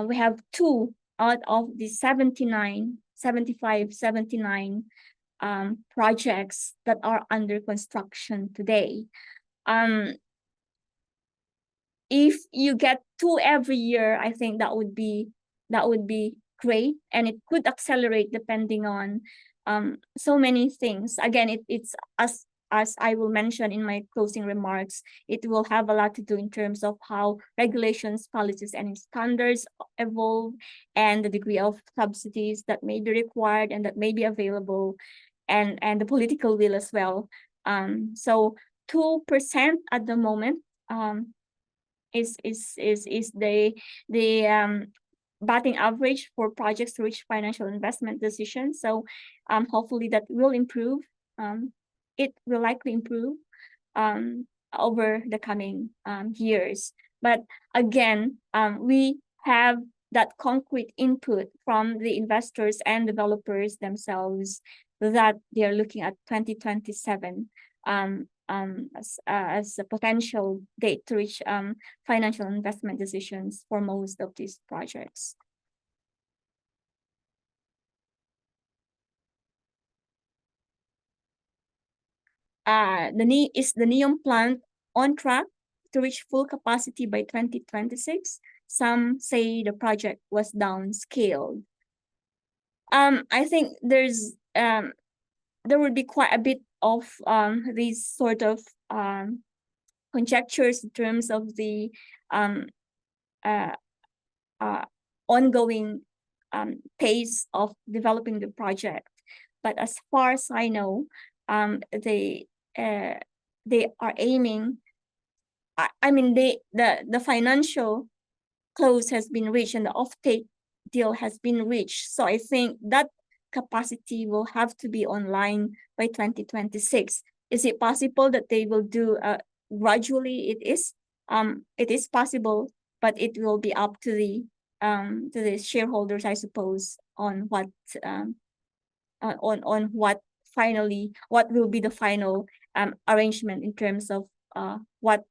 S1: we have 2 out of the 79 projects that are under construction today. If you get 2 every year, I think that would be great, and it could accelerate depending on so many things. Again, it's as I will mention in my closing remarks, it will have a lot to do in terms of how regulations, policies, and standards evolve, and the degree of subsidies that may be required and that may be available, and the political will as well. So 2% at the moment is the batting average for projects to reach financial investment decisions. So hopefully that will improve. It will likely improve over the coming years. But again, we have that concrete input from the investors and developers themselves that they are looking at 2027 as a potential date to reach financial investment decisions for most of these projects. Is the NEOM plant on track to reach full capacity by 2026? Some say the project was downscaled. I think there would be quite a bit of these sort of conjectures in terms of the ongoing pace of developing the project. But as far as I know, they are aiming. I mean, the financial close has been reached and the offtake deal has been reached. So I think that capacity will have to be online by 2026. Is it possible that they will do gradually? It is possible, but it will be up to the to the shareholders, I suppose, on what on what will be the final arrangement in terms of what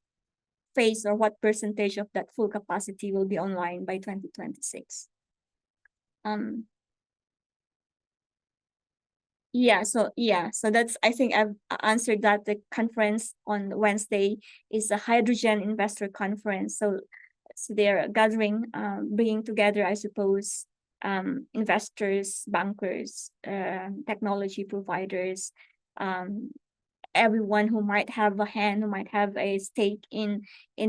S1: phase or what percentage of that full capacity will be online by 2026. So that's, I think I've answered that. The conference on Wednesday is a hydrogen investor conference. So they're gathering, bringing together, I suppose, investors, bankers, technology providers, everyone who might have a hand, who might have a stake in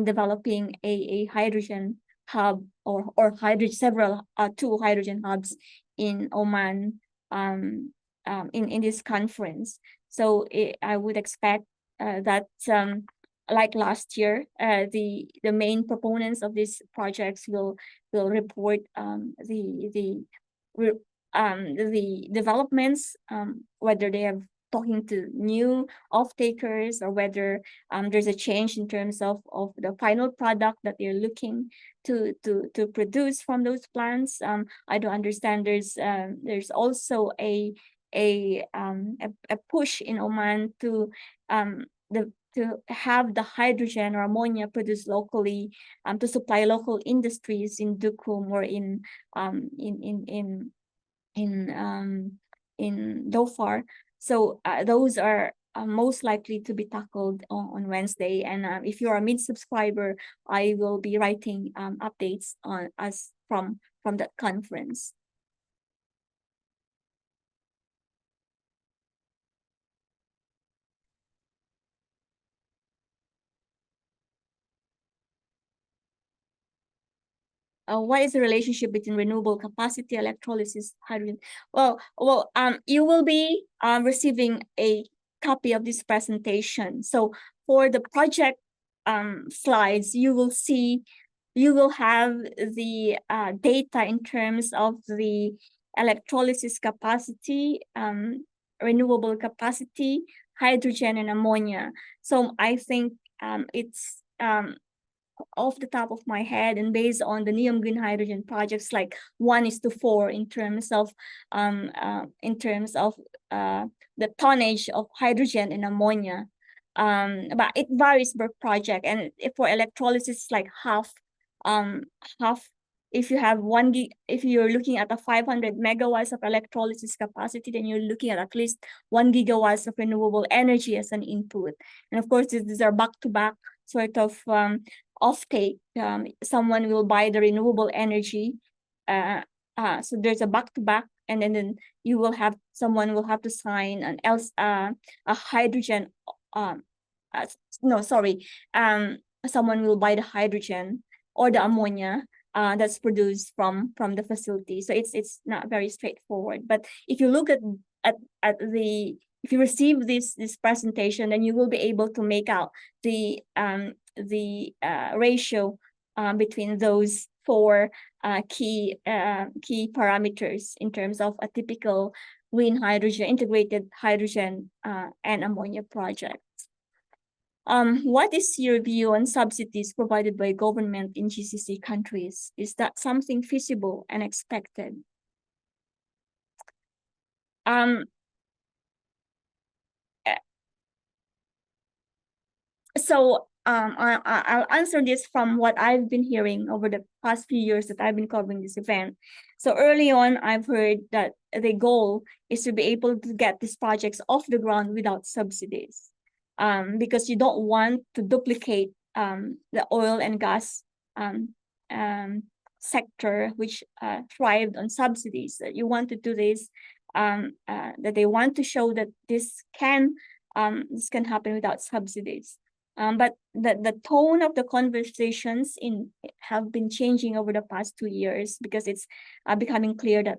S1: developing a hydrogen hub or several two hydrogen hubs in Oman, in this conference. So I would expect that like last year, the main proponents of these projects will report the developments, whether they have talking to new off-takers or whether there's a change in terms of the final product that they're looking to produce from those plants. I do understand there's also a push in Oman to have the hydrogen or ammonia produced locally, to supply local industries in Duqm or in Dhofar. So those are most likely to be tackled on Wednesday. And if you're a MEED subscriber, I will be writing updates on us from that conference. What is the relationship between renewable capacity, electrolysis, hydrogen? Well, you will be receiving a copy of this presentation. So for the project slides, you will have the data in terms of the electrolysis capacity, renewable capacity, hydrogen, and ammonia. So I think it's off the top of my head and based on the NEOM green hydrogen projects, like 1:4 in terms of the tonnage of hydrogen and ammonia. But it varies per project, and for electrolysis, like half. If you have if you're looking at a 500 megawatts of electrolysis capacity, then you're looking at least 1 gigawatts of renewable energy as an input. And of course, these are back-to-back sort of offtake. Someone will buy the renewable energy. So there's a back-to-back, and then you will have someone will have to sign a hydrogen. Someone will buy the hydrogen or the ammonia that's produced from the facility. So it's not very straightforward. But if you look at if you receive this presentation, then you will be able to make out the ratio between those four key parameters in terms of a typical green hydrogen, integrated hydrogen and ammonia project. What is your view on subsidies provided by government in GCC countries? Is that something feasible and expected? So I'll answer this from what I've been hearing over the past few years that I've been covering this event. So early on, I've heard that the goal is to be able to get these projects off the ground without subsidies, because you don't want to duplicate the oil and gas sector, which thrived on subsidies. That you want to do this, that they want to show that this can happen without subsidies. But the tone of the conversations have been changing over the past 2 years, because it's becoming clear that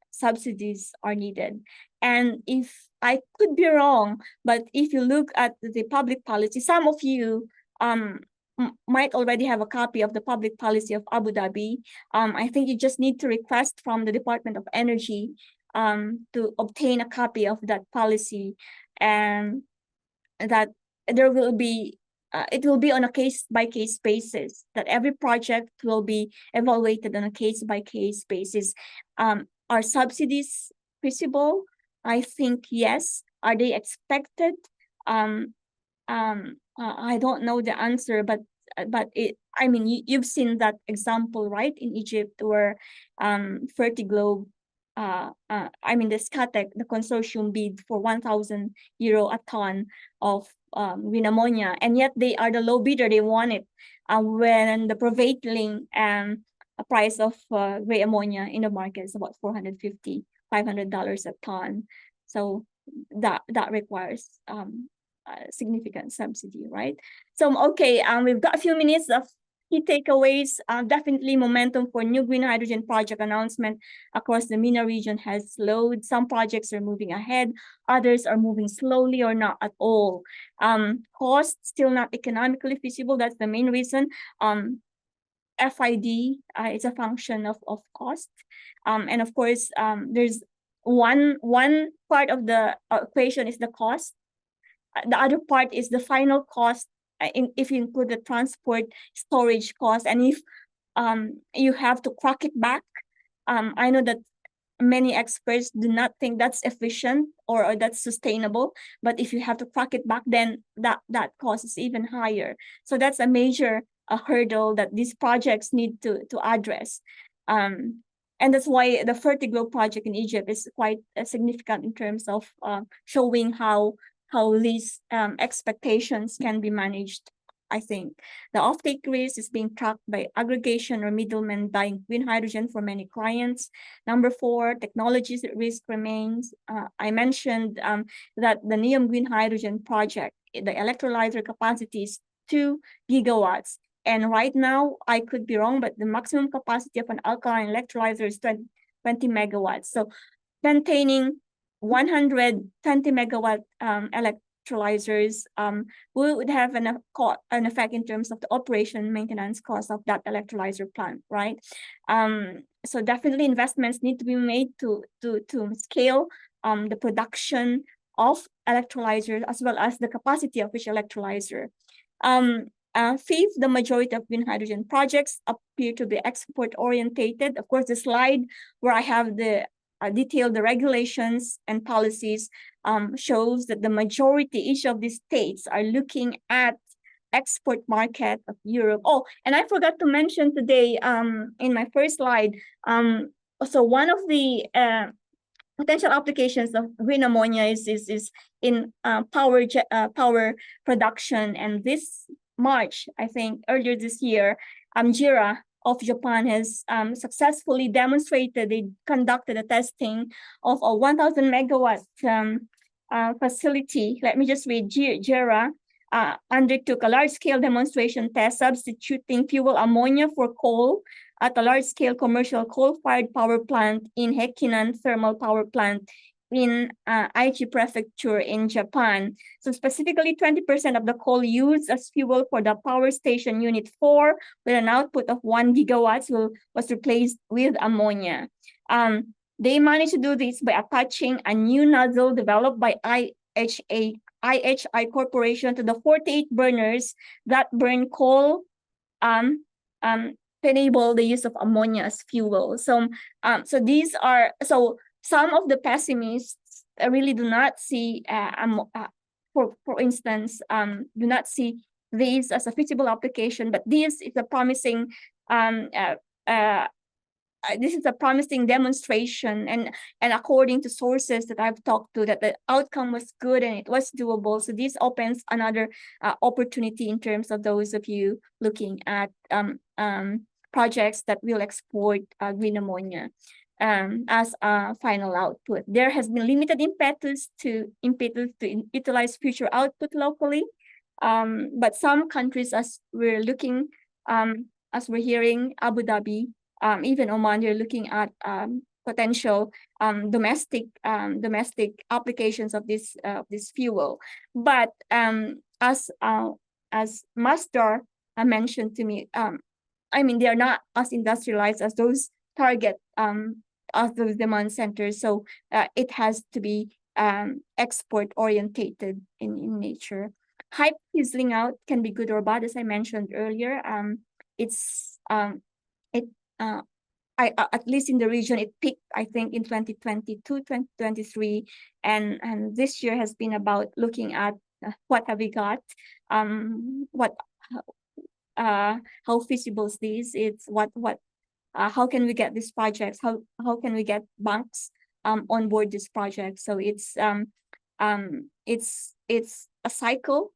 S1: subsidies are needed. And if I could be wrong, but if you look at the public policy, some of you might already have a copy of the public policy of Abu Dhabi. I think you just need to request from the Department of Energy to obtain a copy of that policy, and that there will be it will be on a case-by-case basis, that every project will be evaluated on a case-by-case basis. Are subsidies feasible? I think yes. Are they expected? I don't know the answer, but I mean, you've seen that example, right, in Egypt, where Fertiglobe, I mean, the Scatec, the consortium bid for 1,000 euro a ton of green ammonia, and yet they are the low bidder. They won it when the prevailing price of gray ammonia in the market is about $450, $500 a ton. So that requires significant subsidy, right? So okay, we've got a few minutes of key takeaways. Definitely momentum for new green hydrogen project announcement across the MENA region has slowed. Some projects are moving ahead, others are moving slowly or not at all. Cost still not economically feasible. That's the main reason. FID is a function of cost, and of course, there's one part of the equation is the cost. The other part is the final cost, if you include the transport, storage cost, and if you have to crack it back. I know that many experts do not think that's efficient or that's sustainable, but if you have to crack it back, then that cost is even higher. So that's a major hurdle that these projects need to address. And that's why the Fertiglobe project in Egypt is quite significant in terms of showing how these expectations can be managed. I think the offtake risk is being tracked by aggregation or middlemen buying green hydrogen for many clients. Number 4, technologies at risk remains. I mentioned that the NEOM green hydrogen project, the electrolyzer capacity is 2 gigawatts. And right now, I could be wrong, but the maximum capacity of an alkaline electrolyzer is 20 megawatts. So maintaining 120 megawatt electrolyzers would have an effect in terms of the operation maintenance cost of that electrolyzer plant, right? So definitely investments need to be made to scale the production of electrolyzers as well as the capacity of each electrolyzer. Fifth, the majority of green hydrogen projects appear to be export orientated. Of course, the slide where I have the detailed the regulations and policies shows that the majority, each of these states are looking at export market of Europe. Oh, and I forgot to mention today in my first slide, so one of the potential applications of green ammonia is in power production. And this March, I think earlier this year, JERA of Japan has successfully demonstrated, they conducted a testing of a 1,000 megawatt facility. Let me just read. JERA undertook a large-scale demonstration test substituting fuel ammonia for coal at a large-scale commercial coal-fired power plant in Hekinan Thermal Power Plant in Aichi Prefecture in Japan. So specifically, 20% of the coal used as fuel for the power station Unit 4 with an output of 1 gigawatts was replaced with ammonia. They managed to do this by attaching a new nozzle developed by IHI Corporation to the 48 burners that burn coal to enable the use of ammonia as fuel. So these are, so some of the pessimists really do not see, for instance, do not see this as a feasible application, but this is a promising demonstration, and according to sources that I've talked to, that the outcome was good and it was doable. So this opens another opportunity in terms of those of you looking at projects that will export green ammonia as a final output. There has been limited impetus to utilize future output locally, but some countries, as we're looking, as we're hearing, Abu Dhabi, even Oman, they're looking at potential domestic applications of this fuel. But as Masdar mentioned to me, I mean, they are not as industrialized as those target as those demand centers. So it has to be export orientated in nature. hype fizzling out can be good or bad, as I mentioned earlier. It's it at least in the region, it peaked, I think, in 2022, 2023, and this year has been about looking at what have we got, what how feasible is this? It's what how can we get these projects? How can we get banks on board this project? So it's a cycle.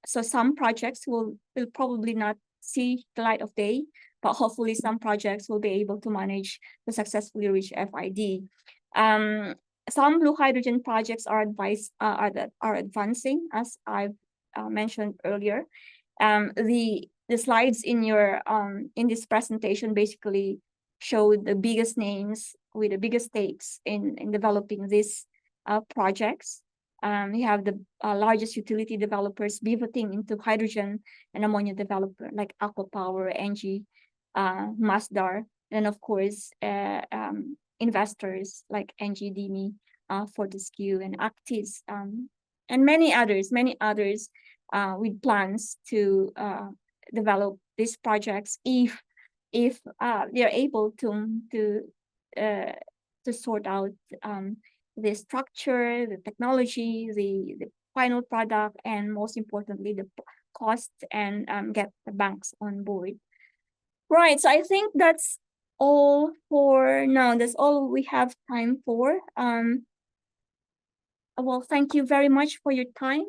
S1: So some projects will probably not see the light of day, but hopefully some projects will be able to manage to successfully reach FID. Some blue hydrogen projects are advancing, as I've mentioned earlier. The slides in your in this presentation basically show the biggest names with the biggest stakes in developing these projects. We have the largest utility developers pivoting into hydrogen and ammonia developer like Aqua Power, Engie, Masdar, and of course investors like Engie, Dimi, Fortescue, and Actis, and many others with plans to develop these projects if they're able to sort out the structure, the technology, the final product, and most importantly the cost, and get the banks on board. Right, so I think that's all for now. That's all we have time for. Well, thank you very much for your time.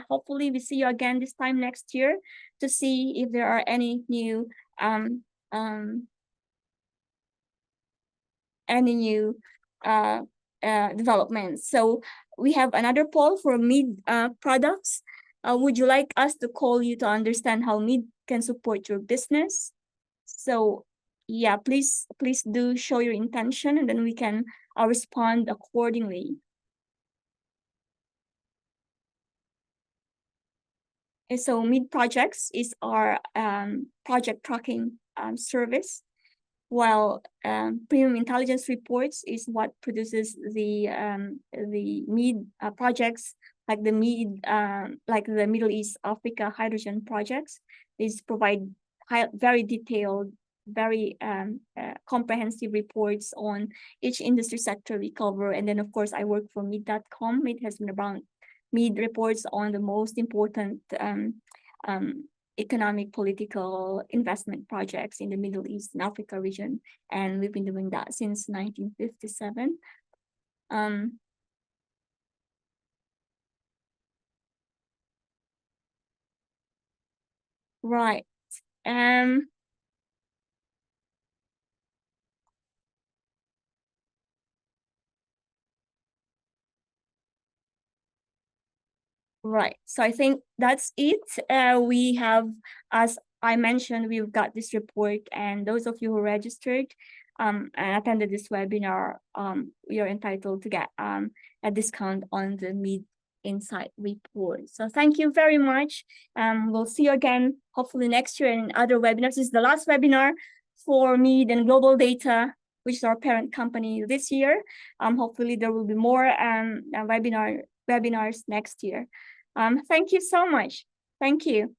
S1: Hopefully we see you again this time next year to see if there are any new developments. So we have another poll for MEED products. Would you like us to call you to understand how MEED can support your business? So yeah, please do show your intention, and then we can respond accordingly. So MEED projects is our project tracking service, while premium intelligence reports is what produces the MEED projects, like the MEED, like the Middle East Africa hydrogen projects. These provide very detailed, very comprehensive reports on each industry sector we cover. And then of course I work for MEED.com. MEED has been around. MEED reports on the most important economic, political, investment projects in the Middle East and Africa region, and we've been doing that since 1957. Right. Right. So I think that's it. We have, as I mentioned, we've got this report, and those of you who registered and attended this webinar, you're entitled to get a discount on the MEED Insight report. So thank you very much. We'll see you again, hopefully next year in other webinars. This is the last webinar for MEED and Global Data, which is our parent company this year. Hopefully there will be more webinars next year. Thank you so much. Thank you.